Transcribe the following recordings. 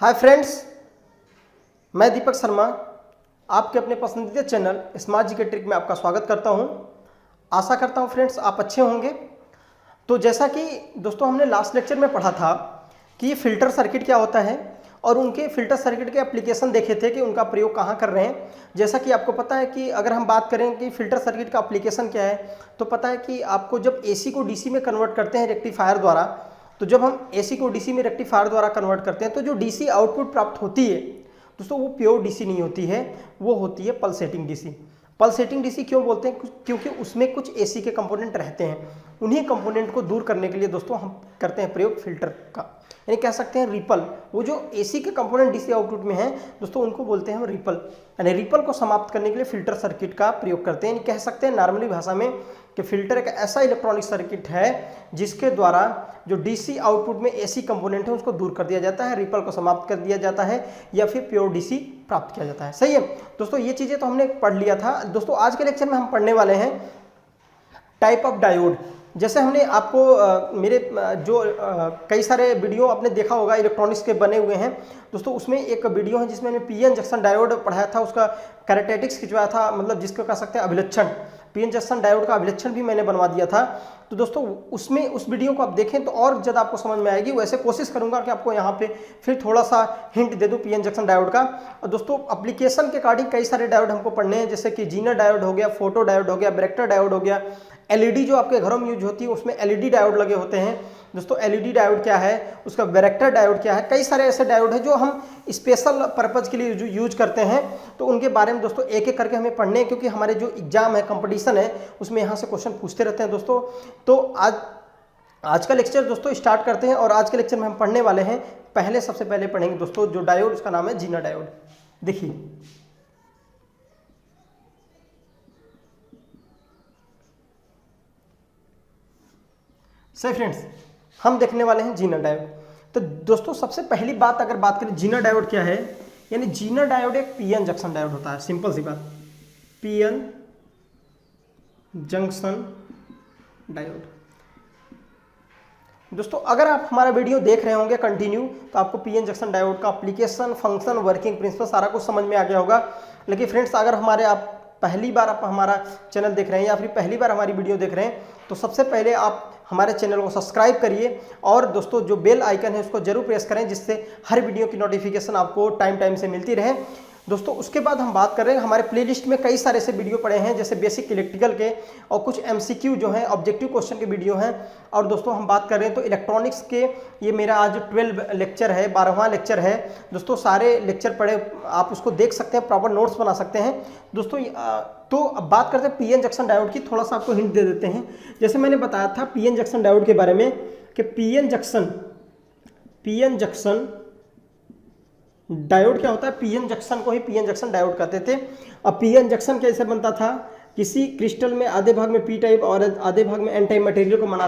Hi friends, मैं दीपक शर्मा आपके अपने पसंदीदा चैनल स्मार्ट जी के ट्रिक में आपका स्वागत करता हूं। आशा करता हूं फ्रेंड्स आप अच्छे होंगे। तो जैसा कि दोस्तों हमने लास्ट लेक्चर में पढ़ा था कि ये फिल्टर सर्किट क्या होता है और उनके फिल्टर सर्किट के एप्लीकेशन देखे थे कि उनका प्रयोग कहाँ कर रहे हैं। जैसा कि आपको पता है कि अगर हम बात करें कि फिल्टर सर्किट का एप्लीकेशन क्या है, तो पता है कि आपको जब एसी को डीसी में कन्वर्ट करते हैं रेक्टिफायर द्वारा, तो जब हम एसी को डीसी में रेक्टिफायर द्वारा कन्वर्ट करते हैं तो जो डीसी आउटपुट प्राप्त होती है दोस्तों वो प्योर डीसी नहीं होती है, वो होती है पल्सेटिंग डीसी। पल्सेटिंग डीसी क्यों बोलते हैं? क्योंकि उसमें कुछ एसी के कंपोनेंट रहते हैं। उन्हीं कंपोनेंट को दूर करने के लिए दोस्तों हम करते हैं प्रयोग फिल्टर का, यानी कह सकते हैं रिपल। वो जो एसी के कंपोनेंट डीसी आउटपुट में हैं दोस्तों उनको बोलते हैं हम रिपल, यानी रिपल को समाप्त करने के लिए फिल्टर सर्किट का प्रयोग करते हैं। कह सकते हैं नॉर्मली भाषा में कि फिल्टर एक ऐसा इलेक्ट्रॉनिक सर्किट है जिसके द्वारा जो डीसी आउटपुट में एसी कंपोनेंट है उसको दूर कर दिया जाता है, रिपल को समाप्त कर दिया जाता है या फिर प्योर डीसी प्राप्त किया जाता है। सही है दोस्तों, ये चीज़ें तो हमने पढ़ लिया था। दोस्तों आज के लेक्चर में हम पढ़ने वाले हैं टाइप ऑफ डायोड। जैसे हमने आपको मेरे जो कई सारे वीडियो आपने देखा होगा इलेक्ट्रॉनिक्स के बने हुए हैं दोस्तों, उसमें एक वीडियो है जिसमें मैंने पीएन जंक्शन डायोड पढ़ाया था, उसका कैरेक्टरिस्टिक्स खिंचवाया था, मतलब जिसको कह सकते हैं अभिलक्षण। पीएन जंक्शन डायोड का अभिलक्षण भी मैंने बनवा दिया था। तो दोस्तों उसमें उस वीडियो को आप देखें तो और ज़्यादा आपको समझ में आएगी। वैसे कोशिश करूंगा कि आपको यहाँ पे फिर थोड़ा सा हिंट दे दूँ पीएन जंक्शन डायोड का। और दोस्तों एप्लीकेशन के अकॉर्डिंग कई सारे डायोड हमको पढ़ने हैं, जैसे कि जीनर डायोड हो गया, फोटो डायोड हो गया, ब्रेक्टर डायोड हो गया, एलईडी जो आपके घरों में यूज होती है उसमें एलईडी डायोड लगे होते हैं। दोस्तों एलईडी डायोड क्या है, उसका ब्रेक्टर डायोड क्या है, कई सारे ऐसे डायोड हैं जो हम स्पेशल पर्पज के लिए यूज करते हैं। तो उनके बारे में दोस्तों एक एक करके हमें पढ़ने हैं, क्योंकि हमारे जो एग्जाम है, कंपटीशन है, उसमें यहाँ से क्वेश्चन पूछते रहते हैं दोस्तों। तो आज का लेक्चर दोस्तों स्टार्ट करते हैं। और आज के लेक्चर में हम पढ़ने वाले हैं, पहले सबसे पहले पढ़ेंगे दोस्तों जो डायोड, उसका नाम है जीनर डायोड। देखिए सही फ्रेंड्स, हम देखने वाले हैं जीनर डायोड। तो दोस्तों सबसे पहली बात अगर बात करें जीनर डायोड क्या है, यानी जीनर डायोड एक पीएन जंक्शन डायोड होता है। सिंपल सी बात, पीएन जंक्शन डायोड। दोस्तों अगर आप हमारा वीडियो देख रहे होंगे कंटिन्यू, तो आपको पीएन जंक्शन डायोड का एप्लीकेशन, फंक्शन, वर्किंग प्रिंसिपल सारा कुछ समझ में आ गया होगा। लेकिन फ्रेंड्स अगर आप पहली बार आप हमारा चैनल देख रहे हैं या फिर पहली बार हमारी वीडियो देख रहे हैं, तो सबसे पहले आप हमारे चैनल को सब्सक्राइब करिए और दोस्तों जो बेल आइकन है उसको जरूर प्रेस करें, जिससे हर वीडियो की नोटिफिकेशन आपको टाइम से मिलती रहे। दोस्तों उसके बाद हम बात कर रहे हैं, हमारे प्लेलिस्ट में कई सारे ऐसे वीडियो पड़े हैं, जैसे बेसिक इलेक्ट्रिकल के और कुछ एमसीक्यू जो हैं ऑब्जेक्टिव क्वेश्चन के वीडियो हैं। और दोस्तों हम बात कर रहे हैं तो इलेक्ट्रॉनिक्स के, ये मेरा आज 12 लेक्चर है, 12वां लेक्चर है दोस्तों। सारे लेक्चर पढ़े आप उसको देख सकते हैं, प्रॉपर नोट्स बना सकते हैं दोस्तों। तो अब बात करते हैं पीएन जंक्शन डायोड की। थोड़ा सा आपको हिंट दे देते हैं। जैसे मैंने बताया था पीएन जंक्शन डायोड के बारे में कि पीएन जंक्शन डायोड क्या होता है, पीएन जंक्शन को ही पीएन जंक्शन डायोड कहते थे। अब पीएन जंक्शन कैसे बनता था, किसी क्रिस्टल में आधे भाग में पी टाइप और आधे भाग में एन टाइप मटेरियल को मिला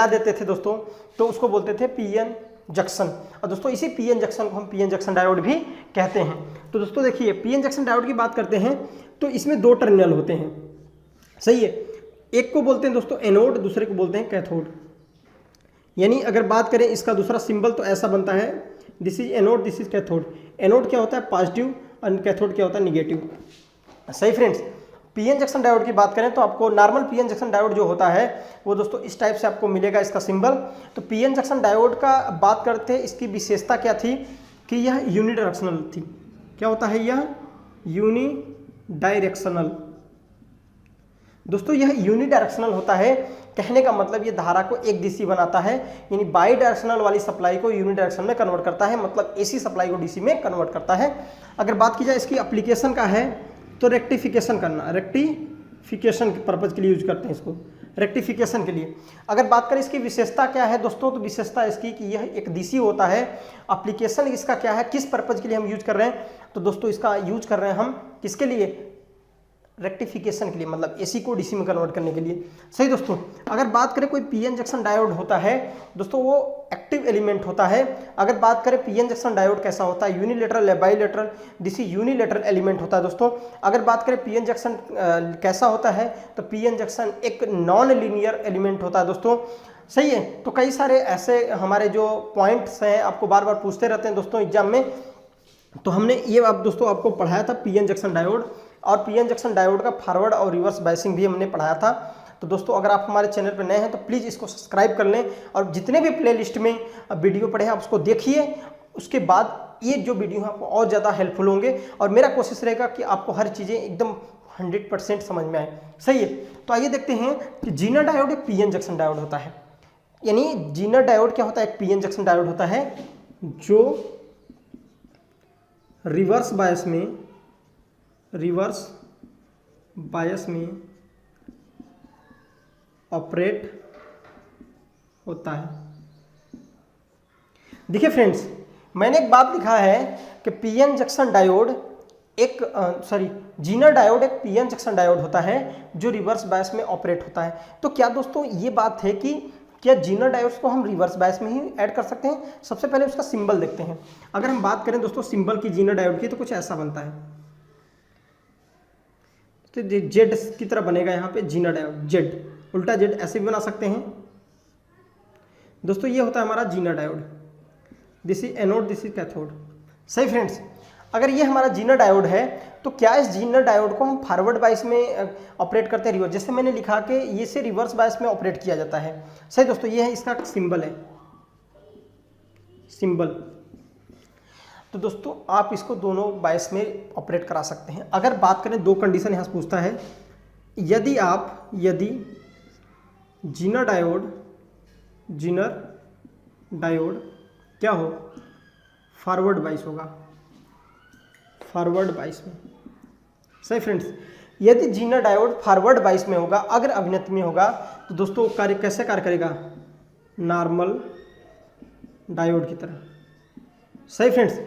देते थे दोस्तों, तो उसको बोलते थे पीएन जंक्शन। और दोस्तों इसी पीएन जंक्शन को हम पीएन जंक्शन डायोड भी कहते हैं। तो दोस्तों देखिए पीएन जंक्शन डायोड की बात करते हैं तो इसमें दो टर्मिनल होते हैं, सही है। एक को बोलते हैं दोस्तों एनोड, दूसरे को बोलते हैं कैथोड। यानी अगर बात करें इसका दूसरा सिंबल तो ऐसा बनता है, this is anode, this is cathode. Anode क्या होता है पॉजिटिव और कैथोड क्या होता है निगेटिव। सही फ्रेंड्स, पीएन जंक्शन डायोड की बात करें तो आपको नॉर्मल पीएन जंक्शन डायोड जो होता है वो दोस्तों इस टाइप से आपको मिलेगा इसका सिंबल। तो पीएन जंक्शन डायोड का बात करते हैं, इसकी विशेषता क्या थी कि यह यूनिडायरेक्शनल थी। क्या होता है यह यूनिडायरेक्शनल। दोस्तों यह यूनिडायरेक्शनल होता है, कहने का मतलब ये धारा को एक दिशी बनाता है, यानी बाई डायरेक्शनल वाली सप्लाई को यूनिडायरेक्शनल में कन्वर्ट करता है, मतलब एसी सप्लाई को डीसी में कन्वर्ट करता है। अगर बात की जाए इसकी एप्लीकेशन का है तो रेक्टिफिकेशन करना, रेक्टिफिकेशन के पर्पज के लिए यूज करते हैं इसको, रेक्टिफिकेशन के लिए। अगर बात करें इसकी विशेषता क्या है दोस्तों, तो विशेषता इसकी कि यह एक डीसी होता है। एप्लीकेशन इसका क्या है, किस पर्पज के लिए हम यूज कर रहे हैं, तो दोस्तों इसका यूज कर रहे हैं हम किसके लिए, रेक्टिफिकेशन के लिए, मतलब एसी को डीसी में कन्वर्ट करने के लिए। सही दोस्तों, अगर बात करें कोई पीएन जंक्शन डायोड होता है दोस्तों वो एक्टिव एलिमेंट होता है। अगर बात करें पीएन जंक्शन डायोड कैसा होता है, यूनिलेटरल या बाइलेटरल, डीसी यूनिलेटरल एलिमेंट होता है दोस्तों। अगर बात करें पीएन जंक्शन कैसा होता है, तो पीएन जंक्शन एक नॉन लीनियर एलिमेंट होता है दोस्तों। सही है। तो कई सारे ऐसे हमारे जो पॉइंट्स हैं आपको बार बार पूछते रहते हैं दोस्तों एग्जाम में। तो हमने ये अब दोस्तों आपको पढ़ाया था पीएन जंक्शन डायोड, और पीएन जंक्शन डायोड का फॉरवर्ड और रिवर्स बायसिंग भी हमने पढ़ाया था। तो दोस्तों अगर आप हमारे चैनल पर नए हैं तो प्लीज़ इसको सब्सक्राइब कर लें, और जितने भी प्लेलिस्ट में वीडियो पढ़े हैं आप उसको देखिए। उसके बाद ये जो वीडियो है आपको और ज़्यादा हेल्पफुल होंगे, और मेरा कोशिश रहेगा कि आपको हर चीज़ें एकदम 100% समझ में आए। सही है। तो आइए देखते हैं कि जीनर डायोड एक पीएन जंक्शन डायोड होता है। यानी जीनर डायोड क्या होता है? एक पीएन जंक्शन डायोड होता है जो रिवर्स बायस में ऑपरेट होता है। देखिए फ्रेंड्स, मैंने एक बात लिखा है कि PN junction diode Zener diode एक पीएन जंक्शन डायोड होता है जो रिवर्स बायस में ऑपरेट होता है। तो क्या दोस्तों ये बात है कि क्या जीनर डायोड्स को हम रिवर्स बायस में ही ऐड कर सकते हैं? सबसे पहले उसका सिंबल देखते हैं। अगर हम बात करें दोस्तों सिंबल की जीनर डायोड की, तो कुछ ऐसा बनता है। तो जेड की तरह बनेगा यहाँ पे जीनर डायोड, जेड उल्टा जेड ऐसे भी बना सकते हैं दोस्तों। ये होता है हमारा Zener diode, this is anode, this is cathode. सही फ्रेंड्स, अगर ये हमारा जीनर डायोड है तो क्या इस जीनर डायोड को हम फॉरवर्ड बायस में ऑपरेट करते हैं रिवर्स? जैसे मैंने लिखा कि ये से रिवर्स बायस में ऑपरेट किया जाता है। सही दोस्तों, ये है इसका सिंबल है, सिंबल। तो दोस्तों आप इसको दोनों बायस में ऑपरेट करा सकते हैं। अगर बात करें, दो कंडीशन यहाँ से पूछता है, यदि जीनर डायोड क्या हो? फॉरवर्ड बायस होगा, फॉरवर्ड बायस में। सही फ्रेंड्स, यदि जीनर डायोड फॉरवर्ड बायस में होगा, अगर अभिनति में होगा, तो दोस्तों कार्य कैसे कार्य करेगा? नॉर्मल डायोड की तरह। सही फ्रेंड्स,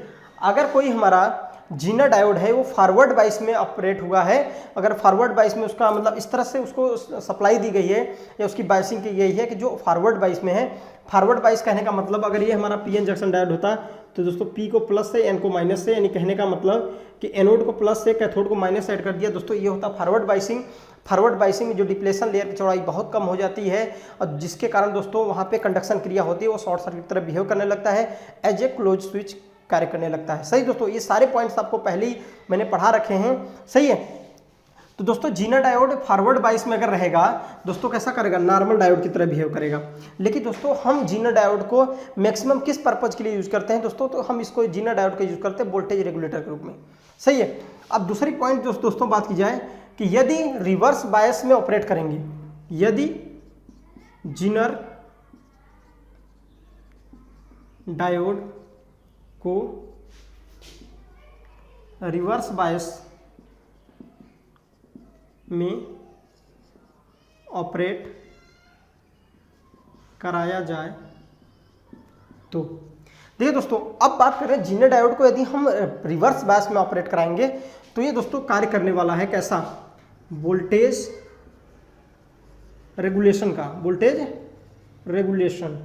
अगर कोई हमारा जीनर डायोड है वो फॉरवर्ड बायस में ऑपरेट हुआ है, अगर फॉरवर्ड बायस में उसका मतलब इस तरह से उसको सप्लाई दी गई है या उसकी बायसिंग की गई है कि जो फॉरवर्ड बायस में है। फॉरवर्ड बायस कहने का मतलब, अगर ये हमारा पीएन जंक्शन डायोड होता तो दोस्तों पी को प्लस से एन को माइनस से, यानी कहने का मतलब कि एनोड को प्लस से कैथोड को माइनस से ऐड कर दिया दोस्तों, ये होता फॉरवर्ड बायसिंग। फॉरवर्ड बायसिंग में जो डिप्लेशन लेयर की चौड़ाई बहुत कम हो जाती है, और जिसके कारण दोस्तों वहाँ पे कंडक्शन क्रिया होती है, वो शॉर्ट सर्किट की तरह बिहेव करने लगता है, एज ए क्लोज स्विच कार्य करने लगता है। सही दोस्तों, ये सारे पॉइंट्स आपको पहले ही मैंने पढ़ा रखे हैं। सही है। तो दोस्तों जीनर डायोड फॉरवर्ड बायस में अगर रहेगा दोस्तों कैसा करेगा? नॉर्मल डायोड की तरह बिहेव करेगा। लेकिन दोस्तों हम जीनर डायोड को मैक्सिमम किस पर्पज के लिए यूज करते हैं दोस्तों? तो हम इसको जीनर डायोड का यूज करते हैं वोल्टेज रेगुलेटर के रूप में। सही है। अब दूसरी पॉइंट दोस्तों बात की जाए कि यदि रिवर्स बायस में ऑपरेट करेंगे, यदि जीनर डायोड को रिवर्स बायस में ऑपरेट कराया जाए तो देखिए दोस्तों, अब बात करें जीनर डायोड को यदि हम रिवर्स बायस में ऑपरेट कराएंगे तो ये दोस्तों कार्य करने वाला है कैसा? वोल्टेज रेगुलेशन का, वोल्टेज रेगुलेशन।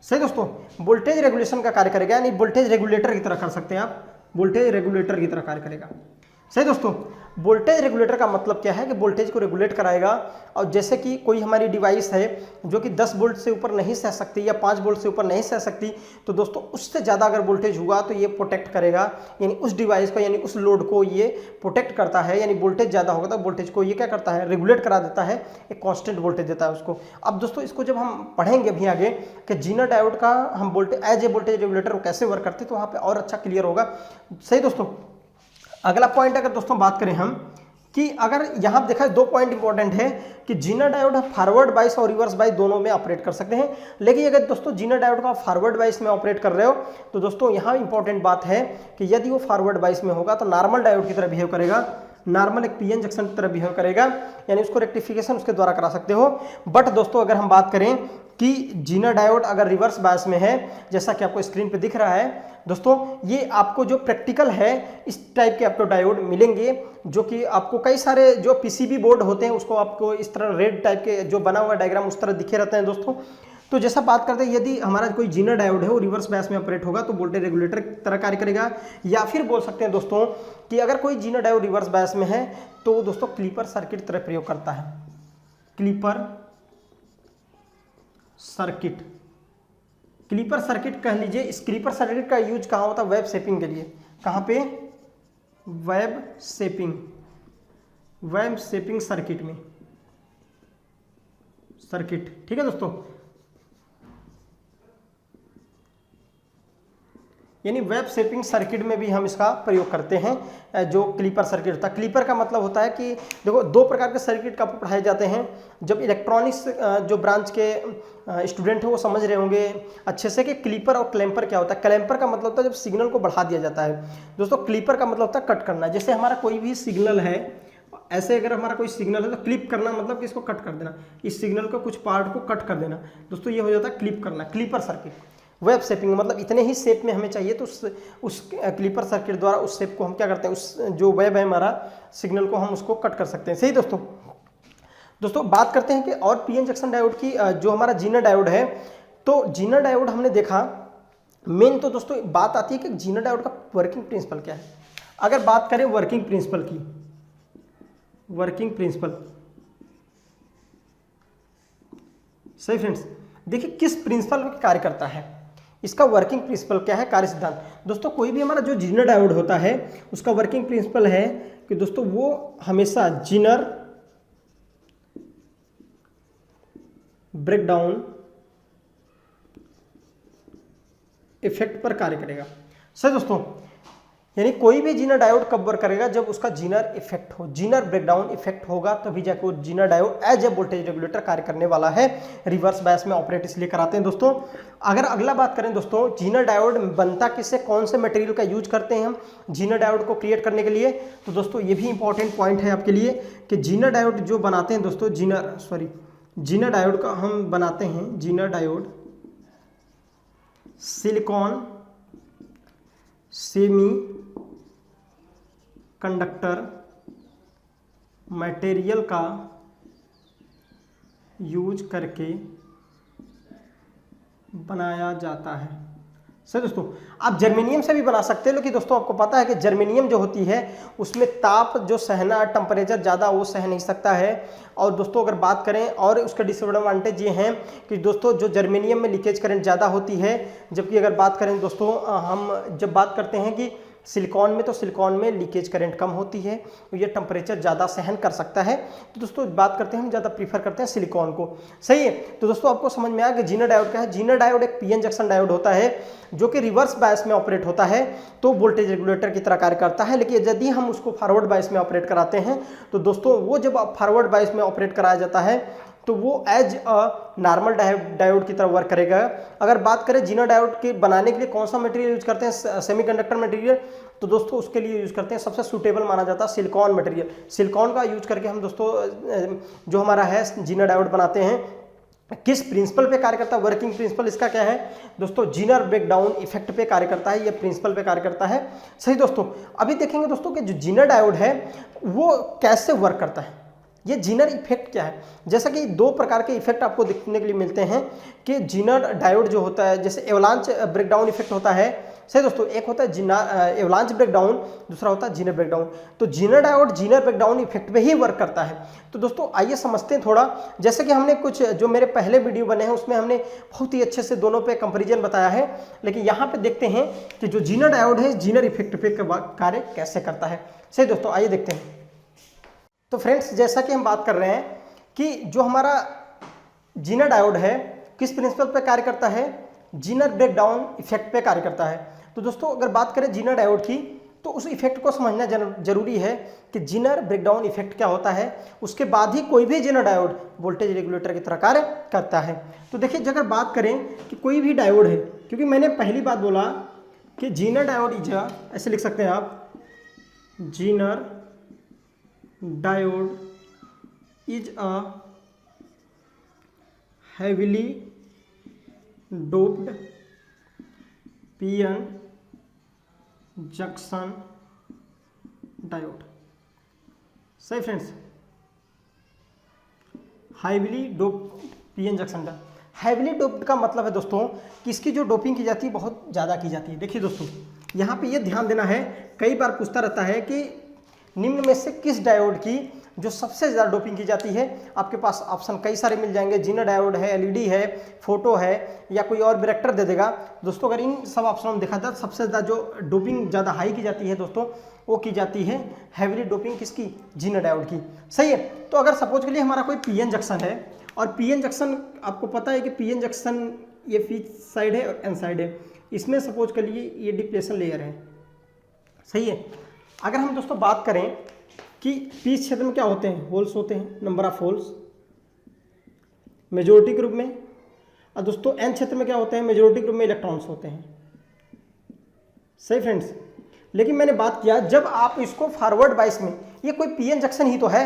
सही दोस्तों, वोल्टेज रेगुलेशन का कार्य करेगा, यानी वोल्टेज रेगुलेटर की तरह कर सकते हैं आप, वोल्टेज रेगुलेटर की तरह कार्य करेगा। सही दोस्तों, वोल्टेज रेगुलेटर का मतलब क्या है कि वोल्टेज को रेगुलेट कराएगा। और जैसे कि कोई हमारी डिवाइस है जो कि 10 वोल्ट से ऊपर नहीं सह सकती या 5 वोल्ट से ऊपर नहीं सह सकती, तो दोस्तों उससे ज़्यादा अगर वोल्टेज हुआ तो ये प्रोटेक्ट करेगा, यानी उस डिवाइस को, यानी उस लोड को ये प्रोटेक्ट करता है। यानी वोल्टेज ज़्यादा होगा तो वोल्टेज को ये क्या करता है? रेगुलेट करा देता है, एक कॉन्स्टेंट वोल्टेज देता है उसको। अब दोस्तों इसको जब हम पढ़ेंगे अभी आगे कि जीनर डायोड का हम voltage as a voltage regulator कैसे वर्क करते हैं, तो वहाँ पर और अच्छा क्लियर होगा। सही दोस्तों, अगला पॉइंट अगर दोस्तों बात करें हम कि अगर यहाँ पर देखा, दो पॉइंट इंपॉर्टेंट है कि जीनर डायोड फॉरवर्ड बायस और रिवर्स बायस दोनों में ऑपरेट कर सकते हैं। लेकिन अगर दोस्तों जीनर डायोड का फॉरवर्ड बायस में ऑपरेट कर रहे हो तो दोस्तों यहाँ इंपॉर्टेंट बात है कि यदि वो फॉरवर्ड बायस में होगा तो नॉर्मल डायोड की तरह बिहेव करेगा, नॉर्मल एक पीएन जंक्शन की तरह बिहेव करेगा, यानी उसको रेक्टिफिकेशन उसके द्वारा करा सकते हो। बट दोस्तों अगर हम बात करें कि जीनर डायोड अगर रिवर्स बायस में है, जैसा कि आपको स्क्रीन पे दिख रहा है दोस्तों, ये आपको जो प्रैक्टिकल है इस टाइप के आपको डायोड मिलेंगे, जो कि आपको कई सारे जो पीसीबी बोर्ड होते हैं उसको आपको इस तरह रेड टाइप के जो बना हुआ डायग्राम उस तरह दिखे रहते हैं दोस्तों। तो जैसा बात करते हैं, यदि हमारा कोई जीनर डायोड है वो रिवर्स बायस में ऑपरेट होगा तो वोल्टेज रेगुलेटर की तरह कार्य करेगा। या फिर बोल सकते हैं दोस्तों कि अगर कोई जीनर डायोड रिवर्स बायस में है तो दोस्तों क्लीपर सर्किट तरह प्रयोग करता है, क्लीपर सर्किट, क्लीपर सर्किट कह लीजिए। इस क्लीपर सर्किट का यूज कहाँ होता है? वेब शेपिंग के लिए। कहाँ पे? वेब शेपिंग सर्किट में, सर्किट, ठीक है दोस्तों। यानी वेब शेपिंग सर्किट में भी हम इसका प्रयोग करते हैं, जो क्लीपर सर्किट होता है। क्लीपर का मतलब होता है कि देखो, दो प्रकार के सर्किट का पढ़ाए जाते हैं। जब इलेक्ट्रॉनिक्स जो ब्रांच के स्टूडेंट हैं वो समझ रहे होंगे अच्छे से कि क्लीपर और क्लैंपर क्या होता है। क्लैंपर का मतलब होता है जब सिग्नल को बढ़ा दिया जाता है दोस्तों। क्लीपर का मतलब होता है कट करना। जैसे हमारा कोई भी सिग्नल है, ऐसे अगर हमारा कोई सिग्नल है तो क्लिप करना मतलब कि इसको कट कर देना, इस सिग्नल का कुछ पार्ट को कट कर देना दोस्तों, ये हो जाता है क्लिप करना, क्लीपर सर्किट। वेब शेपिंग मतलब इतने ही शेप में हमें चाहिए, तो उस क्लीपर सर्किट द्वारा उस शेप को हम क्या करते हैं, उस जो वेब है हमारा सिग्नल को हम उसको कट कर सकते हैं। सही दोस्तों बात करते हैं कि और पीएन जंक्शन डायोड की, जो हमारा जीनर डायोड है। तो जीनर डायोड हमने देखा, मेन तो दोस्तों बात आती है कि जीनर डायोड का वर्किंग प्रिंसिपल क्या है। अगर बात करें वर्किंग प्रिंसिपल की, वर्किंग प्रिंसिपल, सही फ्रेंड्स, देखिए किस प्रिंसिपल में कार्य करता है, इसका वर्किंग प्रिंसिपल क्या है, कार्य सिद्धांत। दोस्तों कोई भी हमारा जो जीनर डायोड होता है उसका वर्किंग प्रिंसिपल है कि दोस्तों वो हमेशा जीनर ब्रेकडाउन इफेक्ट पर कार्य करेगा। सही दोस्तों, यानी कोई भी जीनर डायोड कब वर्क करेगा? जब उसका जीनर इफेक्ट हो, जीनर ब्रेकडाउन इफेक्ट होगा तभी जाकर वो Zener diode as a voltage regulator कार्य करने वाला है। रिवर्स बायस में ऑपरेट इसलिए कराते हैं दोस्तों। अगर अगला बात करें दोस्तों, जीनर डायोड बनता किससे, कौन से मटेरियल का यूज करते हैं हम जीनर डायोड को क्रिएट करने के लिए? तो दोस्तों ये भी इंपॉर्टेंट पॉइंट है आपके लिए कि जीनर डायोड जो बनाते हैं दोस्तों, जीनर डायोड का हम बनाते हैं, Zener diode silicon semi conductor material का यूज करके बनाया जाता है। सही दोस्तों, आप जर्मेनियम से भी बना सकते हैं, लेकिन दोस्तों आपको पता है कि जर्मेनियम जो होती है उसमें ताप जो सहना, टेम्परेचर ज़्यादा वो सह नहीं सकता है। और दोस्तों अगर बात करें और उसके डिसएडवांटेज ये हैं कि दोस्तों जो जर्मेनियम में लीकेज करंट ज़्यादा होती है, जबकि अगर बात करें दोस्तों हम जब बात करते हैं कि सिलिकॉन में, तो सिलिकॉन में लीकेज करंट कम होती है, तो ये टेम्परेचर ज़्यादा सहन कर सकता है। तो दोस्तों बात करते हैं, हम ज़्यादा प्रीफर करते हैं सिलिकॉन को। सही है, तो दोस्तों आपको समझ में आया कि जीनर डायोड क्या है। जीनर डायोड एक पीएन जंक्शन डायोड होता है जो कि रिवर्स बायस में ऑपरेट होता है, तो वोल्टेज रेगुलेटर की तरह कार्य करता है। लेकिन यदि हम उसको फॉरवर्ड बायस में ऑपरेट कराते हैं तो दोस्तों वो जब फॉरवर्ड बायस में ऑपरेट कराया जाता है तो वो एज अ नॉर्मल डायोड की तरह वर्क करेगा। अगर बात करें जीनर डायोड के बनाने के लिए कौन सा मटेरियल यूज करते हैं, सेमीकंडक्टर मटेरियल, तो दोस्तों उसके लिए यूज करते हैं, सबसे सूटेबल माना जाता है सिलिकॉन मटेरियल। सिलिकॉन का यूज करके हम दोस्तों जो हमारा है जीनर डायोड बनाते हैं। किस प्रिंसिपल पे कार्य करता है? वर्किंग प्रिंसिपल इसका क्या है दोस्तों? जीनर ब्रेकडाउन इफेक्ट पे कार्य करता है, ये प्रिंसिपल पे कार्य करता है। सही दोस्तों, अभी देखेंगे दोस्तों कि जो जीनर डायोड है वो कैसे वर्क करता है, ये जीनर इफेक्ट क्या है। जैसा कि दो प्रकार के इफेक्ट आपको देखने के लिए मिलते हैं कि जीनर डायोड जो होता है, जैसे एवलांच ब्रेकडाउन इफेक्ट होता है। सही दोस्तों, एक होता है एवलांच ब्रेकडाउन, दूसरा होता है जीनर ब्रेकडाउन। तो Zener diode Zener breakdown effect पे ही वर्क करता है। तो दोस्तों आइए समझते हैं थोड़ा। जैसे कि हमने कुछ जो मेरे पहले वीडियो बने हैं उसमें हमने बहुत ही अच्छे से दोनों पे कंपेरिजन बताया है, लेकिन यहाँ पे देखते हैं कि जो जीनर डायोड है जीनर इफेक्ट पे कार्य कैसे करता है। सही दोस्तों, आइए देखते हैं। तो फ्रेंड्स, जैसा कि हम बात कर रहे हैं कि जो हमारा जीनर डायोड है किस प्रिंसिपल पे कार्य करता है, जीनर ब्रेकडाउन इफेक्ट पे कार्य करता है। तो दोस्तों अगर बात करें जीनर डायोड की, तो उस इफेक्ट को समझना जरूरी है कि जीनर ब्रेकडाउन इफेक्ट क्या होता है, उसके बाद ही कोई भी जीनर डायोड वोल्टेज रेगुलेटर की तरह कार्य करता है। तो देखिए, अगर बात करें कि कोई भी डायोड है, क्योंकि मैंने पहली बात बोला कि जीनर डायोड इज, ऐसे लिख सकते हैं आप, Zener diode is a heavily doped PN junction diode. सही friends, highly doped PN junction diode. Heavily doped का मतलब है दोस्तों कि इसकी जो डोपिंग की जाती है बहुत ज़्यादा की जाती है। देखिए दोस्तों, यहाँ पे ये ध्यान देना है, कई बार पूछता रहता है कि निम्न में से किस डायोड की जो सबसे ज़्यादा डोपिंग की जाती है, आपके पास ऑप्शन कई सारे मिल जाएंगे, जीना डायोड है, एलईडी है, फोटो है, या कोई और भी रिएक्टर दे देगा। दोस्तों अगर इन सब ऑप्शन में देखा जाए सबसे ज़्यादा जो डोपिंग ज़्यादा हाई की जाती है दोस्तों, वो की जाती है हैवीली डोपिंग किसकी, जीना डायोड की। सही है। तो अगर सपोज के लिए हमारा कोई पीएन जंक्शन है, और पीएन जंक्शन आपको पता है कि पीएन जंक्शन ये पी साइड है और एन साइड है, इसमें सपोज कर लिए ये डिप्लेशन लेयर है। सही है। अगर हम दोस्तों बात करें कि पी क्षेत्र में क्या होते हैं, होल्स होते हैं, number of holes majority group में, और दोस्तों एन क्षेत्र में क्या होते हैं, मेजोरिटी ग्रुप में इलेक्ट्रॉन्स होते हैं। सही फ्रेंड्स। लेकिन मैंने बात किया जब आप इसको फॉरवर्ड बाइस में, ये कोई पीएन जंक्शन ही तो है,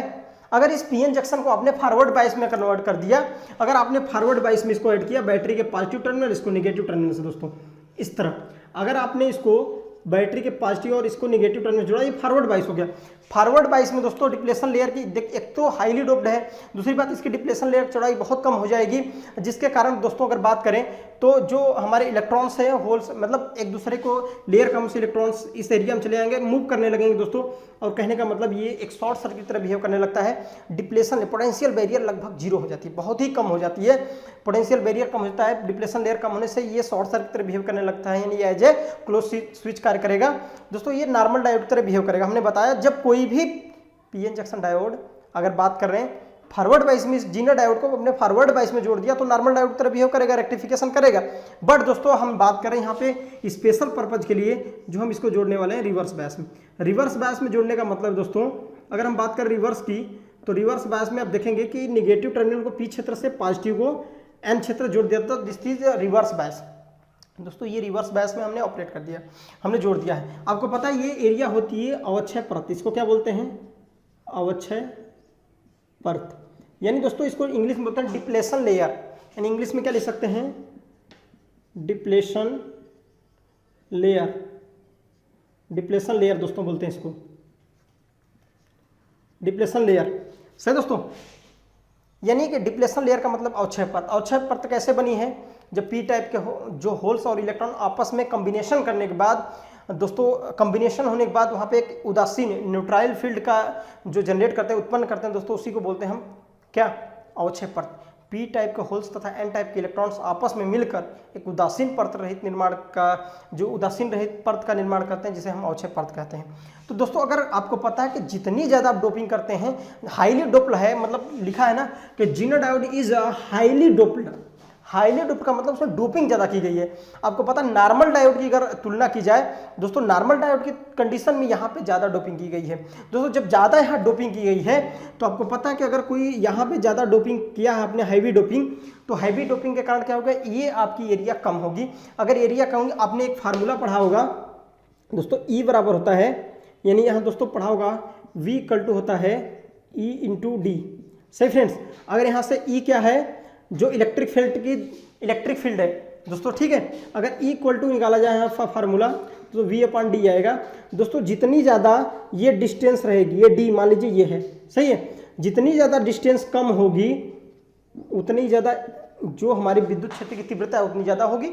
अगर इस पीएन जंक्शन को आपने फॉरवर्ड बाइस में कन्वर्ट कर दिया, अगर आपने फॉरवर्ड बाइस में इसको ऐड किया, बैटरी के पॉजिटिव टर्मिनल इसको नेगेटिव टर्मिनल से दोस्तों इस तरफ, अगर आपने इसको बैटरी के पॉजिटिव और इसको नेगेटिव टर्मिनल जोड़ा, ये फॉरवर्ड बाइस हो गया। फॉरवर्ड बाइस में दोस्तों डिप्लेशन लेयर की एक तो हाईली डोप्ड है, दूसरी बात इसकी डिप्लेशन लेयर चौड़ाई बहुत कम हो जाएगी, जिसके कारण दोस्तों अगर बात करें तो जो हमारे इलेक्ट्रॉन्स हैं, होल्स मतलब एक दूसरे को लेयर कम से इलेक्ट्रॉन्स इस एरिया में चले जाएंगे, मूव करने लगेंगे दोस्तों, और कहने का मतलब ये एक शॉर्ट सर्किट की तरह बिहेव करने लगता है। डिप्लेशन पोटेंशियल बैरियर लगभग जीरो हो जाती है, बहुत ही कम हो जाती है, पोटेंशियल बैरियर कम होता है, डिप्लेशन लेयर कम होने से ये शॉर्ट सर्किट की तरह बिहेव करने लगता है, यानी एज ए क्लोज स्विच कार्य करेगा। दोस्तों ये नॉर्मल डायोड की तरह बिहेव करेगा। हमने बताया जब कोई भी पीएन जंक्शन डायोड अगर बात कर रहे हैं फॉरवर्ड बाइस में, इस जीना डायोड को अपने फॉरवर्ड बाइस में जोड़ दिया तो नॉर्मल डायोड की तरह बिहेव करेगा, रेक्टिफिकेशन करेगा। बट दोस्तों हम बात करें यहाँ पे स्पेशल पर्पज के लिए जो हम इसको जोड़ने वाले हैं रिवर्स बायस में। रिवर्स बायस में जोड़ने का मतलब दोस्तों अगर हम बात करें रिवर्स की, तो रिवर्स बायस में आप देखेंगे कि नेगेटिव टर्मिनल को पी क्षेत्र से पॉजिटिव को एन क्षेत्र जोड़ दिया, तो दिस इज रिवर्स बायस। दोस्तों ये रिवर्स बायस में हमने ऑपरेट कर दिया, हमने जोड़ दिया है। आपको पता है ये एरिया होती है अवक्षय परत, इसको क्या बोलते हैं, अवक्षय परत, यानी दोस्तों इसको इंग्लिश में बोलते हैं डिप्लेशन लेयर, यानी इंग्लिश में क्या लिख सकते हैं, डिप्लेशन लेयर, डिप्लेशन लेयर दोस्तों बोलते हैं इसको, डिप्लेशन लेयर। सही दोस्तों। यानी कि डिप्लेशन लेयर का मतलब अवक्षय परत। अवक्षय परत कैसे बनी है, जब पी टाइप के जो होल्स और इलेक्ट्रॉन आपस में कम्बिनेशन करने के बाद दोस्तों, कम्बिनेशन होने के बाद वहाँ पे एक उदासीन न्यूट्राइल फील्ड का जो जनरेट करते हैं, उत्पन्न करते हैं दोस्तों, उसी को बोलते हैं हम क्या, अवक्षय परत। पी टाइप के होल्स तथा एन टाइप के इलेक्ट्रॉन्स आपस में मिलकर एक उदासीन परत रहित निर्माण का, जो उदासीन रहित परत का निर्माण करते हैं, जिसे हम अवक्षय परत कहते हैं। तो दोस्तों अगर आपको पता है कि जितनी ज़्यादा आप डोपिंग करते हैं, हाईली डोप्ड है, मतलब लिखा है ना कि Zener diode is highly doped, highly doped का मतलब उसमें डोपिंग ज़्यादा की गई है। आपको पता है नॉर्मल डायोड की अगर तुलना की जाए दोस्तों, नॉर्मल डायोड की कंडीशन में यहाँ पे ज़्यादा डोपिंग की गई है। दोस्तों जब ज़्यादा यहाँ डोपिंग की गई है तो आपको पता है कि अगर कोई यहाँ पे ज़्यादा डोपिंग किया है आपने हैवी डोपिंग, तो हैवी डोपिंग के कारण क्या होगा, ये आपकी एरिया कम होगी। अगर एरिया कम होगी, आपने एक फार्मूला पढ़ा होगा दोस्तों, ई बराबर होता है, यानी यहाँ दोस्तों पढ़ा होगा V इक्वल टू होता है E इंटू डी। सही फ्रेंड्स। अगर यहाँ से E क्या है, जो इलेक्ट्रिक फील्ड की इलेक्ट्रिक फील्ड है दोस्तों, ठीक है, अगर E इक्वल टू निकाला जाए यहाँ फार्मूला तो V अपॉन डी आएगा। दोस्तों जितनी ज़्यादा ये डिस्टेंस रहेगी, ये D मान लीजिए ये है, सही है, जितनी ज़्यादा डिस्टेंस कम होगी उतनी ज़्यादा जो हमारी विद्युत क्षेत्र की तीव्रता है उतनी ज़्यादा होगी।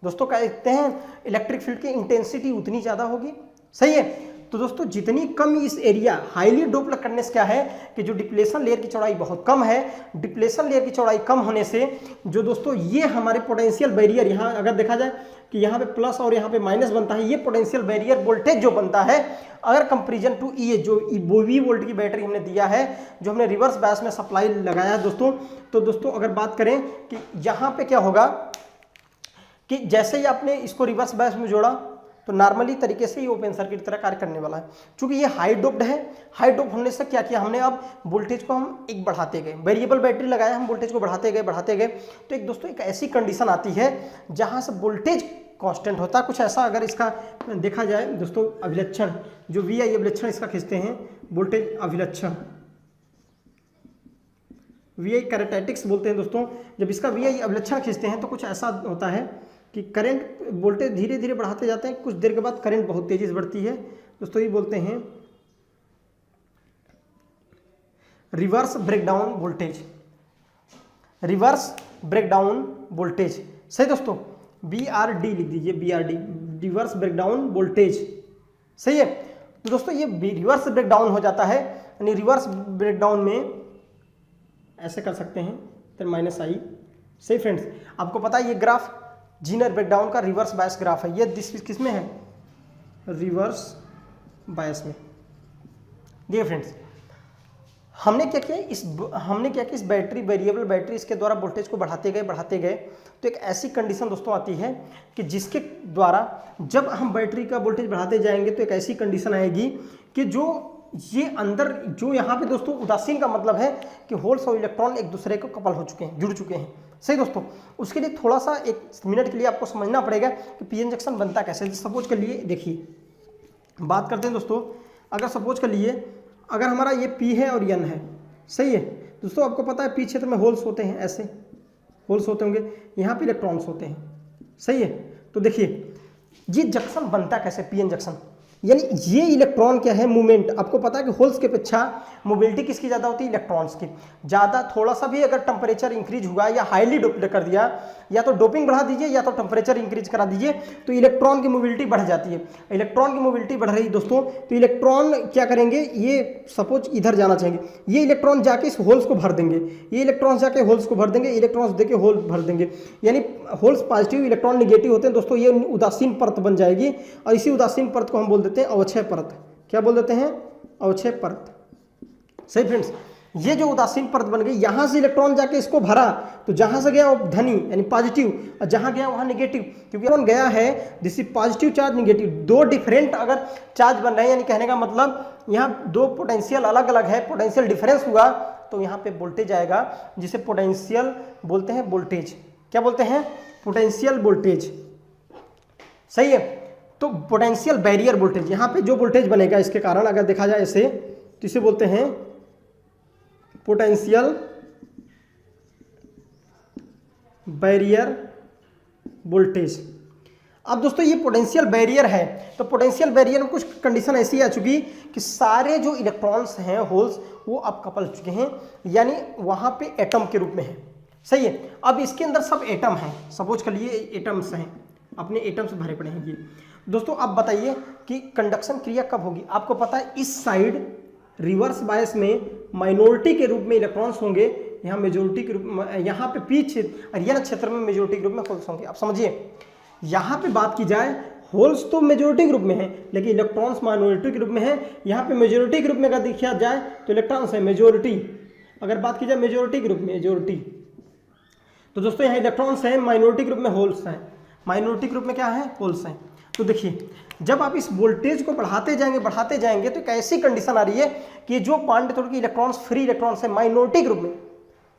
दोस्तों कहते हैं इलेक्ट्रिक फील्ड की इंटेंसिटी उतनी ज़्यादा होगी। सही है। तो दोस्तों जितनी कम इस एरिया, हाईली डोप्ड करने से क्या है कि जो डिप्लेशन लेयर की चौड़ाई बहुत कम है, डिप्लेशन लेयर की चौड़ाई कम होने से जो दोस्तों ये हमारे पोटेंशियल बैरियर, यहाँ अगर देखा जाए कि यहाँ पे प्लस और यहाँ पे माइनस बनता है, ये पोटेंशियल बैरियर वोल्टेज जो बनता है, अगर कंपेरिजन टू ये जो वी वोल्ट की बैटरी हमने दिया है, जो हमने रिवर्स बायस में सप्लाई लगाया है दोस्तों, तो दोस्तों अगर बात करें कि यहाँ पे क्या होगा कि जैसे ही आपने इसको रिवर्स बायस में जोड़ा तो नॉर्मली तरीके से ये ओपन सर्किट की तरह कार्य करने वाला है। चूंकि ये हाई डोप्ड है, हाई डोप होने से क्या किया हमने, अब वोल्टेज को हम एक बढ़ाते गए, वेरिएबल बैटरी लगाया, हम वोल्टेज को बढ़ाते गए। तो एक दोस्तों एक ऐसी कंडीशन आती है जहां से वोल्टेज कांस्टेंट होता है, कुछ ऐसा। अगर इसका देखा जाए दोस्तों, अभिलक्षण जो वी आई अभिलक्षण इसका खींचते हैं, वोल्टेज अभिलक्षण, वी आई कैरेक्टरिस्टिक्स बोलते हैं दोस्तों। जब इसका वी आई अभिलक्षण खींचते हैं तो कुछ ऐसा होता है कि करंट वोल्टेज धीरे धीरे बढ़ाते जाते हैं, कुछ देर के बाद करंट बहुत तेजी से बढ़ती है दोस्तों, ये बोलते हैं reverse breakdown voltage, reverse breakdown voltage. सही दोस्तों, BRD लिख दीजिए, BRD रिवर्स ब्रेकडाउन वोल्टेज। सही है। तो दोस्तों ये रिवर्स ब्रेकडाउन हो जाता है, यानी रिवर्स ब्रेकडाउन में ऐसे कर सकते हैं, फिर -i। सही फ्रेंड्स, आपको पता है ये ग्राफ जीनर ब्रेकडाउन का रिवर्स बायस ग्राफ है। ये किस में है? रिवर्स बायस में। देखिए फ्रेंड्स, हमने क्या किया इस बैटरी, वेरिएबल बैटरी, इसके द्वारा वोल्टेज को बढ़ाते गए तो एक ऐसी कंडीशन दोस्तों आती है कि जिसके द्वारा जब हम बैटरी का वोल्टेज बढ़ाते जाएंगे तो एक ऐसी कंडीशन आएगी कि जो ये अंदर जो यहाँ पे दोस्तों उदासीन का मतलब है कि होल्स और इलेक्ट्रॉन एक दूसरे को कपल हो चुके हैं, जुड़ चुके हैं। सही दोस्तों, उसके लिए थोड़ा सा 1 मिनट के लिए आपको समझना पड़ेगा कि पीएन जंक्शन बनता कैसे। सपोज कर लिए, देखिए बात करते हैं दोस्तों, अगर सपोज कर लिए अगर हमारा ये P है और N है, सही है दोस्तों, आपको पता है P क्षेत्र में होल्स होते हैं, ऐसे होल्स होते होंगे, यहाँ पे इलेक्ट्रॉन्स होते हैं, सही है। तो देखिए ये जंक्शन बनता कैसे, पीएन जंक्शन, यानी ये इलेक्ट्रॉन क्या है, मूवमेंट। आपको पता है कि होल्स के अपेक्षा मोबिलिटी किसकी ज़्यादा होती है, इलेक्ट्रॉन्स की ज़्यादा। थोड़ा सा भी अगर टेम्परेचर इंक्रीज हुआ या हाईली डोप कर दिया, या तो डोपिंग बढ़ा दीजिए या तो टेम्परेचर इंक्रीज करा दीजिए, तो इलेक्ट्रॉन की मोबिलिटी बढ़ जाती है। इलेक्ट्रॉन की मोबिलिटी बढ़ रही दोस्तों, तो इलेक्ट्रॉन क्या करेंगे, ये सपोज इधर जाना चाहेंगे, ये इलेक्ट्रॉन जाके इस होल्स को भर देंगे, ये इलेक्ट्रॉन्स जाके होल्स को भर देंगे, इलेक्ट्रॉन्स देके होल भर देंगे, यानी होल्स पॉजिटिव, इलेक्ट्रॉन निगेटिव होते हैं दोस्तों। ये उदासीन परत बन जाएगी और इसी उदासीन परत को हम बोल देते हैं अवक्षय परत। क्या बोल देते हैं, अवक्षय परत। सही फ्रेंड्स, ये जो उदासीन परत बन गई, यहां से इलेक्ट्रॉन जाके इसको भरा, तो जहां से गया वो धनी यानी पॉजिटिव, और जहां गया वहां नेगेटिव, क्योंकि इलेक्ट्रॉन गया है this is positive charge, negative, दो डिफरेंट अगर चार्ज बन रहे हैं, यानी कहने का मतलब यहाँ दो पोटेंशियल अलग अलग है, पोटेंशियल डिफरेंस हुआ तो यहाँ पे वोल्टेज आएगा, जिसे पोटेंशियल बोलते हैं वोल्टेज। क्या बोलते हैं, पोटेंशियल वोल्टेज। सही है, तो पोटेंशियल बैरियर वोल्टेज, यहाँ पे जो वोल्टेज बनेगा इसके कारण अगर देखा जाए इसे, तो इसे बोलते हैं पोटेंशियल बैरियर वोल्टेज। अब दोस्तों ये पोटेंशियल बैरियर है, तो पोटेंशियल बैरियर में कुछ कंडीशन ऐसी आ चुकी कि सारे जो इलेक्ट्रॉन्स हैं, होल्स, वो अब कपल चुके हैं, यानी वहां पे एटम के रूप में है। सही है, अब इसके अंदर सब एटम हैं, सपोज कर लिए एटम्स हैं, अपने एटम से भरे पड़े हैं ये। दोस्तों अब बताइए कि कंडक्शन क्रिया कब होगी। आपको पता है इस साइड रिवर्स बायस में माइनॉरिटी के रूप में इलेक्ट्रॉन्स होंगे, यहाँ मेजोरिटी के रूप में, यहाँ पे पी क्षेत्र और यह क्षेत्र में मेजोरिटी के रूप में होल्स होंगे। आप समझिए, यहाँ पे बात की जाए होल्स तो मेजोरिटी ग्रुप में है, लेकिन इलेक्ट्रॉन्स माइनॉरिटी के रूप में है। यहाँ पे मेजोरिटी ग्रुप में अगर देखा जाए तो इलेक्ट्रॉन्स है मेजोरिटी। अगर बात की जाए मेजोरिटी ग्रुप में, मेजोरिटी, तो दोस्तों यहाँ इलेक्ट्रॉन्स हैं, माइनॉरिटी ग्रुप में होल्स हैं, माइनॉरिटी ग्रुप में क्या है, होल्स हैं। तो देखिए जब आप इस वोल्टेज को बढ़ाते जाएंगे तो एक ऐसी कंडीशन आ रही है कि जो क्वांटम तौर के इलेक्ट्रॉन्स, फ्री इलेक्ट्रॉन्स है माइनॉरिटी ग्रुप में,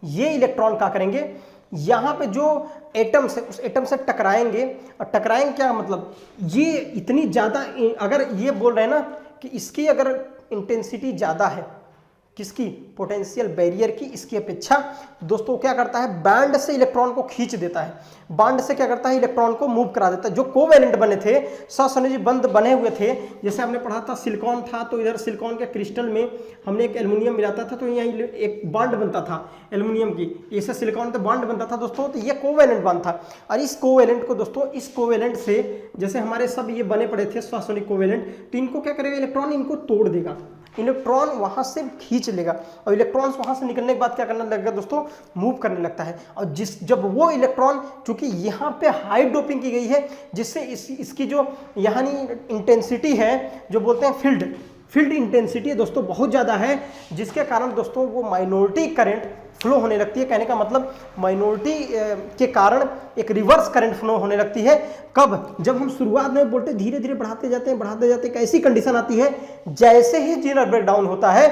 ये इलेक्ट्रॉन क्या करेंगे, यहाँ पे जो एटम्स है उस एटम से टकराएंगे। और टकराएंगे क्या मतलब, ये इतनी ज़्यादा, अगर ये बोल रहे हैं ना कि इसकी अगर इंटेंसिटी ज़्यादा है, किसकी, पोटेंशियल बैरियर की, इसकी अपेक्षा दोस्तों क्या करता है, बैंड से इलेक्ट्रॉन को खींच देता है, बैंड से क्या करता है, इलेक्ट्रॉन को मूव करा देता है। जो कोवेलेंट बने थे, सहसंयोजी बंध बने हुए थे, जैसे हमने पढ़ा था सिलिकॉन था, तो इधर सिलिकॉन के क्रिस्टल में हमने एक एल्युमिनियम मिलाता था, तो यहाँ एक बॉन्ड बनता था एल्युमिनियम की, ऐसे सिलिकॉन पे बॉन्ड बनता था दोस्तों, तो ये कोवेलेंट बॉन्ड था। और इस कोवेलेंट को दोस्तों, इस कोवेलेंट से जैसे हमारे सब ये बने पड़े थे सहसंयोजी कोवेलेंट, तो इनको क्या करेगा, इलेक्ट्रॉन इनको तोड़ देगा, इलेक्ट्रॉन वहां से खींच लेगा, और इलेक्ट्रॉन्स वहां से निकलने के बाद क्या करने लगेगा दोस्तों, मूव करने लगता है। और जब वो इलेक्ट्रॉन, चूंकि यहाँ पे हाई डोपिंग की गई है, जिससे इसकी जो यहाँ इंटेंसिटी है, जो बोलते हैं फील्ड इंटेंसिटी है दोस्तों, बहुत ज़्यादा है, जिसके कारण दोस्तों वो माइनॉरिटी करंट फ्लो होने लगती है। कहने का मतलब माइनॉरिटी के कारण एक रिवर्स करंट फ्लो होने लगती है। कब, जब हम शुरुआत में वोल्टेज धीरे धीरे बढ़ाते जाते हैं, एक ऐसी कंडीशन आती है, जैसे ही जेनर ब्रेकडाउन होता है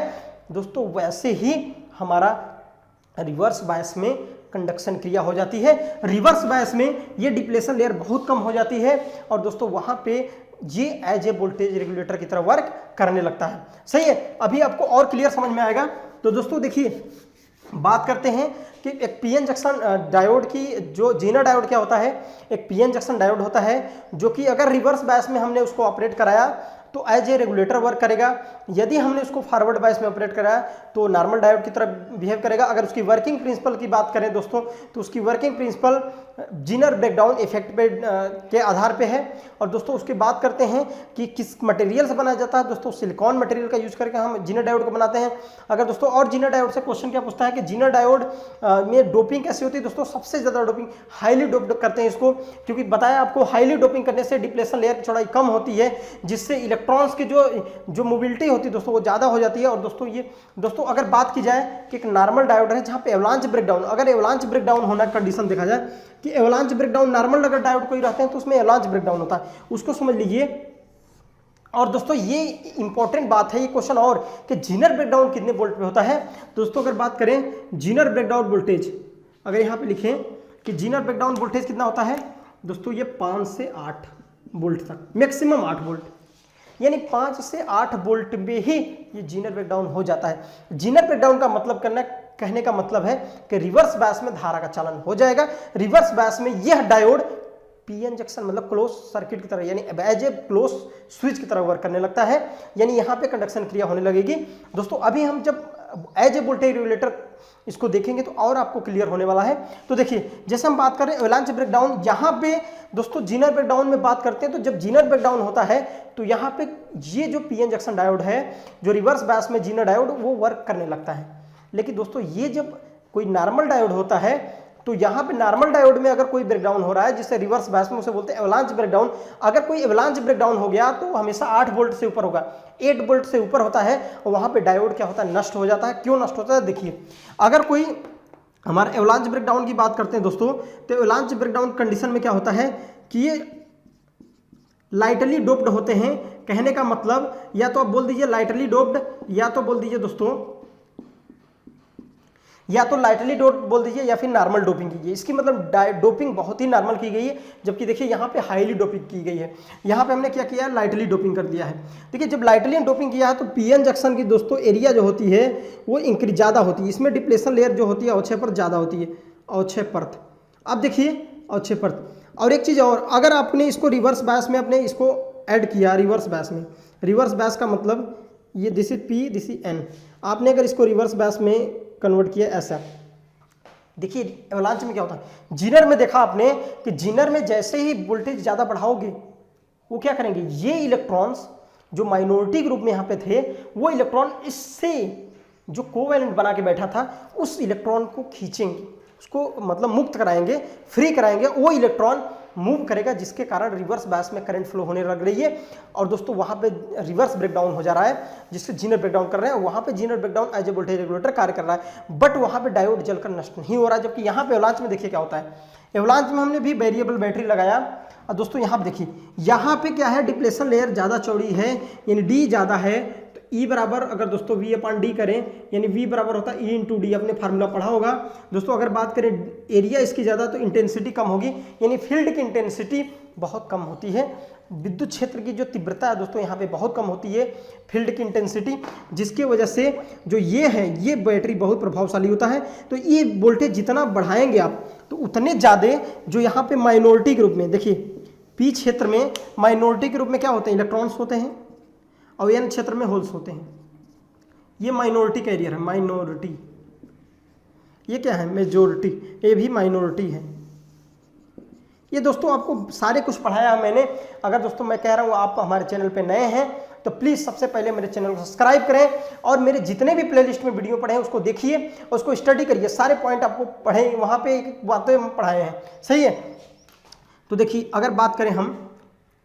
दोस्तों, वैसे ही हमारा रिवर्स बायस में कंडक्शन क्रिया हो जाती है। रिवर्स बायस में ये डिप्लेशन लेयर बहुत कम हो जाती है, और दोस्तों वहां पे ये एज ए वोल्टेज रेगुलेटर की तरह वर्क करने लगता है। सही है, अभी आपको और क्लियर समझ में आएगा। तो दोस्तों देखिए, बात करते हैं कि एक पीएन जंक्शन डायोड की, जो जेनर डायोड क्या होता है, एक पीएन जंक्शन डायोड होता है, जो कि अगर रिवर्स बायस में हमने उसको ऑपरेट कराया तो एज ए रेगुलेटर वर्क करेगा। यदि हमने उसको फॉरवर्ड बायस में ऑपरेट कराया तो नॉर्मल डायोड की तरह बिहेव करेगा। अगर उसकी वर्किंग प्रिंसिपल की बात करें दोस्तों, तो उसकी working principle Zener breakdown effect पे के आधार पे है। और दोस्तों उसकी बात करते हैं कि किस मटेरियल से बनाया जाता है। दोस्तों सिलिकॉन मटेरियल का यूज करके हम जीनर डायोड को बनाते हैं। अगर दोस्तों और जीनर डायोड से क्वेश्चन क्या पूछता है कि जीनर डायोड में डोपिंग कैसी होती है, दोस्तों सबसे ज्यादा डोपिंग हाईली डोप्ड करते हैं इसको, क्योंकि बताया आपको हाईली डोपिंग करने से डिप्लेशन लेयर की चौड़ाई कम होती है, जिससे इलेक्ट्रॉन्स की जो मोबिलिटी होती है दोस्तों वो ज्यादा हो जाती है। और दोस्तों अगर बात की जाए कि एक नॉर्मल डायोड है जहां पे एवलांच ब्रेकडाउन, अगर एवलांच ब्रेकडाउन होना कंडीशन देखा जाए कि एवलांच ब्रेकडाउन नॉर्मल अगर डायोड कोई रहते हैं तो उसमें एवलांच ब्रेकडाउन होता है, उसको समझ लीजिए। और दोस्तों ये इंपॉर्टेंट बात है ये क्वेश्चन और कि जीनर ब्रेकडाउन कितने वोल्ट पे होता है। दोस्तों अगर बात करें जीनर ब्रेकडाउन वोल्टेज, अगर यहाँ पे लिखें कि जीनर ब्रेकडाउन वोल्टेज कितना होता है दोस्तों, ये 5 से 8 वोल्ट तक, मैक्सिमम 8 वोल्ट, यानी 5 से 8 वोल्ट में ही ये जीनर ब्रेकडाउन हो जाता है। जीनर ब्रेकडाउन का मतलब कहने का मतलब है कि रिवर्स बायस में धारा का चालन हो जाएगा। रिवर्स बायस में यह डायोड पीएन जंक्शन मतलब क्लोज सर्किट की तरह, यानी एज ए क्लोज स्विच की तरह वर्क करने लगता है, यानी यहाँ पे कंडक्शन क्रिया होने लगेगी। दोस्तों अभी हम जब एज ए वोल्टेज रेगुलेटर इसको देखेंगे तो और आपको क्लियर होने वाला है। तो देखिए जैसे हम बात करें एवलांच ब्रेकडाउन, यहाँ पे दोस्तों जीनर ब्रेकडाउन में बात करते हैं तो जब जीनर ब्रेकडाउन होता है तो यहाँ पे ये जो पीएन जंक्शन डायोड है, जो रिवर्स बायस में जीनर डायोड, वो वर्क करने लगता है। लेकिन दोस्तों ये जब कोई नॉर्मल डायोड होता है तो यहाँ पे नॉर्मल डायोड में अगर कोई ब्रेकडाउन हो रहा है जिससे रिवर्स बायस में उसे बोलते हैं एवलांच ब्रेकडाउन, अगर कोई एवलांच ब्रेकडाउन हो गया तो हमेशा 8 वोल्ट से ऊपर होगा, 8 वोल्ट से ऊपर होता है और वहाँ पे डायोड क्या होता है, नष्ट हो जाता है। क्यों नष्ट होता है देखिए, अगर कोई हमारा एवलांच ब्रेकडाउन की बात करते हैं दोस्तों, तो एवलांच ब्रेकडाउन कंडीशन में क्या होता है कि ये लाइटली डोप्ड होते हैं। कहने का मतलब या तो आप बोल दीजिए लाइटली डोप्ड, या तो बोल दीजिए दोस्तों या तो लाइटली डोप बोल दीजिए या फिर नॉर्मल डोपिंग कीजिए। इसकी मतलब डोपिंग बहुत ही नॉर्मल की गई है, जबकि देखिए यहाँ पे हाईली डोपिंग की गई है। यहाँ पे हमने क्या किया है, लाइटली डोपिंग कर दिया है। देखिए जब लाइटली डोपिंग किया है तो पीएन जंक्शन की दोस्तों एरिया जो होती है वो इंक्रीज ज़्यादा होती है, इसमें डिप्लेशन लेयर जो होती है अवक्षय परत ज़्यादा होती है, अवक्षय परत। अब देखिए अवक्षय परत, और एक चीज़ और, अगर आपने इसको रिवर्स बायस में अपने इसको ऐड किया रिवर्स बायस में, रिवर्स बायस का मतलब ये this is P this is an, आपने अगर इसको रिवर्स बायस में कन्वर्ट किया ऐसा, देखिए एवलांच में क्या होता है, जीनर में देखा आपने कि जीनर में जैसे ही वोल्टेज ज़्यादा बढ़ाओगे वो क्या करेंगे, ये इलेक्ट्रॉन्स जो माइनॉरिटी ग्रुप में यहाँ पे थे वो इलेक्ट्रॉन इससे जो कोवैलेंट बना के बैठा था उस इलेक्ट्रॉन को खींचेंगे, उसको मतलब मुक्त कराएंगे, फ्री कराएंगे, वो इलेक्ट्रॉन मूव करेगा जिसके कारण रिवर्स बायस में करंट फ्लो होने लग रही है। और दोस्तों वहाँ पे रिवर्स ब्रेकडाउन हो जा रहा है जिससे जीनर ब्रेकडाउन कर रहे हैं, वहाँ पे Zener breakdown as a voltage regulator कार्य कर रहा है, बट वहाँ पे डायोड जलकर नष्ट नहीं हो रहा है। जबकि यहाँ पे एवलांच में देखिए क्या होता है, एवलांच में हमने भी वेरिएबल बैटरी लगाया और दोस्तों यहाँ पे देखिए यहाँ पे क्या है, डिप्लेशन लेयर ज़्यादा चौड़ी है यानी डी ज़्यादा है, तो ई बराबर अगर दोस्तों वी अपॉन डी करें यानी वी बराबर होता है ई इंटू डी, अपने फार्मूला पढ़ा होगा दोस्तों। अगर बात करें एरिया इसकी ज़्यादा तो इंटेंसिटी कम होगी, यानी फील्ड की इंटेंसिटी बहुत कम होती है, विद्युत क्षेत्र की जो तीव्रता है दोस्तों यहाँ पे बहुत कम होती है, फील्ड की इंटेंसिटी, जिसकी वजह से जो ये है ये बैटरी बहुत प्रभावशाली होता है। तो ये वोल्टेज जितना बढ़ाएंगे आप तो उतने ज़्यादा जो यहाँ पे माइनॉरिटी ग्रुप में देखिए पी क्षेत्र में माइनॉरिटी ग्रुप में क्या होते हैं, इलेक्ट्रॉन्स होते हैं और एन क्षेत्र में होल्स होते हैं। ये माइनॉरिटी कैरियर है, माइनॉरिटी, ये क्या है मेजॉरिटी, ये भी माइनॉरिटी है। ये दोस्तों आपको सारे कुछ पढ़ाया मैंने। अगर दोस्तों मैं कह रहा हूँ आप हमारे चैनल पे नए हैं तो प्लीज़ सबसे पहले मेरे चैनल को सब्सक्राइब करें और मेरे जितने भी प्लेलिस्ट में वीडियो पढ़े हैं उसको देखिए और उसको स्टडी करिए, सारे पॉइंट आपको पढ़े वहाँ पे बातें हम पढ़ाए हैं, सही है। तो देखिए अगर बात करें हम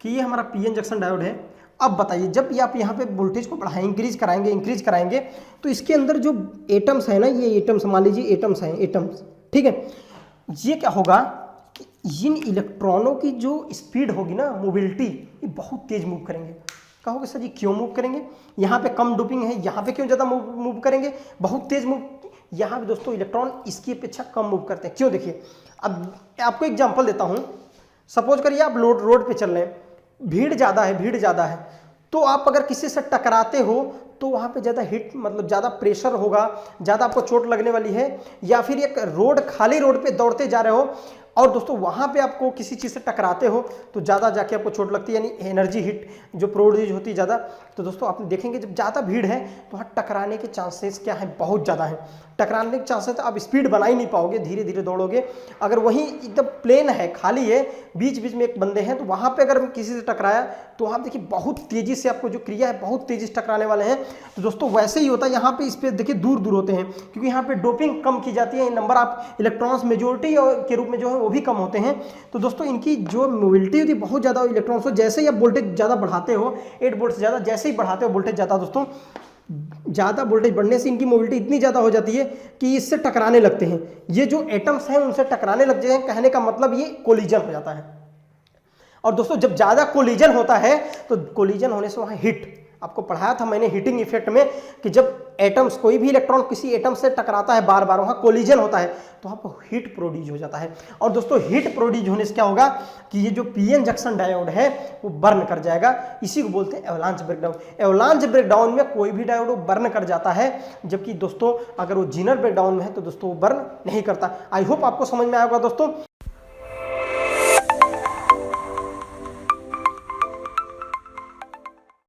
कि ये हमारा पीएन जंक्शन डायोड है, अब बताइए जब ये आप यहाँ पे वोल्टेज को बढ़ाएं इंक्रीज कराएंगे तो इसके अंदर जो एटम्स है ना, ये एटम्स मान लीजिए एटम्स हैं, एटम्स, ठीक है, ये क्या होगा कि इन इलेक्ट्रॉनों की जो स्पीड होगी ना, मोबिलिटी, ये बहुत तेज मूव करेंगे। कहोगे सर जी क्यों मूव करेंगे, यहाँ पे कम डोपिंग है, यहाँ पे क्यों ज़्यादा मूव करेंगे, बहुत तेज मूव, यहाँ पे दोस्तों इलेक्ट्रॉन इसकी अपेक्षा कम मूव करते हैं। क्यों, देखिए अब आपको एग्जाम्पल देता हूँ। सपोज करिए आप रोड पे चल रहे हैं, भीड़ ज़्यादा है, तो आप अगर किसी से टकराते हो तो वहाँ पे ज़्यादा हिट मतलब ज़्यादा प्रेशर होगा, ज़्यादा आपको चोट लगने वाली है। या फिर एक रोड खाली रोड पे दौड़ते जा रहे हो और दोस्तों वहाँ पे आपको किसी चीज़ से टकराते हो तो ज़्यादा जाके आपको चोट लगती है, यानी एनर्जी हिट जो प्रोड्यूस होती है ज़्यादा। तो दोस्तों आप देखेंगे जब ज़्यादा भीड़ है तो वहाँ टकराने के चांसेस क्या है, बहुत ज़्यादा है। टकराने के चांसेस तो आप स्पीड बना ही नहीं पाओगे, धीरे धीरे दौड़ोगे। अगर वहीं एकदम प्लेन है, खाली है, बीच बीच में एक बंदे हैं, तो वहाँ पे अगर किसी से टकराया तो आप देखिए बहुत तेज़ी से आपको जो क्रिया है बहुत तेज़ी से टकराने वाले हैं। तो दोस्तों वैसे ही होता है यहाँ पे, इस पर देखिए दूर दूर होते हैं क्योंकि यहाँ पे डोपिंग कम की जाती है, नंबर ऑफ इलेक्ट्रॉन्स मेजोरिटी के रूप में जो है वो भी कम होते हैं। तो दोस्तों इनकी जो मोबिलिटी होती है बहुत ज़्यादा इलेक्ट्रॉन्स हो, जैसे ही आप वोल्टेज ज़्यादा बढ़ाते हो 8 वोल्ट से ज़्यादा, जैसे ही बढ़ाते हो वोल्टेज ज़्यादा, दोस्तों ज़्यादा वोल्टेज बढ़ने से इनकी मोबिलिटी इतनी ज़्यादा हो जाती है कि इससे टकराने लगते हैं। ये जो एटम्स हैं उनसे टकराने लग जाते हैं, कहने का मतलब ये कोलिजन हो जाता है। और दोस्तों जब ज़्यादा कोलिजन होता है तो कोलिजन होने से वहाँ हिट, आपको पढ़ाया था मैंने हीटिंग इफेक्ट में कि जब एटम्स, कोई भी इलेक्ट्रॉन किसी एटम से टकराता है बार बार, वहाँ कोलिजन होता है तो वहाँ पर हीट प्रोड्यूस हो जाता है। और दोस्तों हीट प्रोड्यूस होने से क्या होगा कि ये जो पीएन जंक्शन डायोड है वो बर्न कर जाएगा। इसी को बोलते हैं एवलांच ब्रेकडाउन। एवलांच ब्रेकडाउन में कोई भी डायोड वो बर्न कर जाता है, जबकि दोस्तों अगर वो जीनर ब्रेकडाउन में है तो दोस्तों वो बर्न नहीं करता। आई होप आपको समझ में आएगा दोस्तों।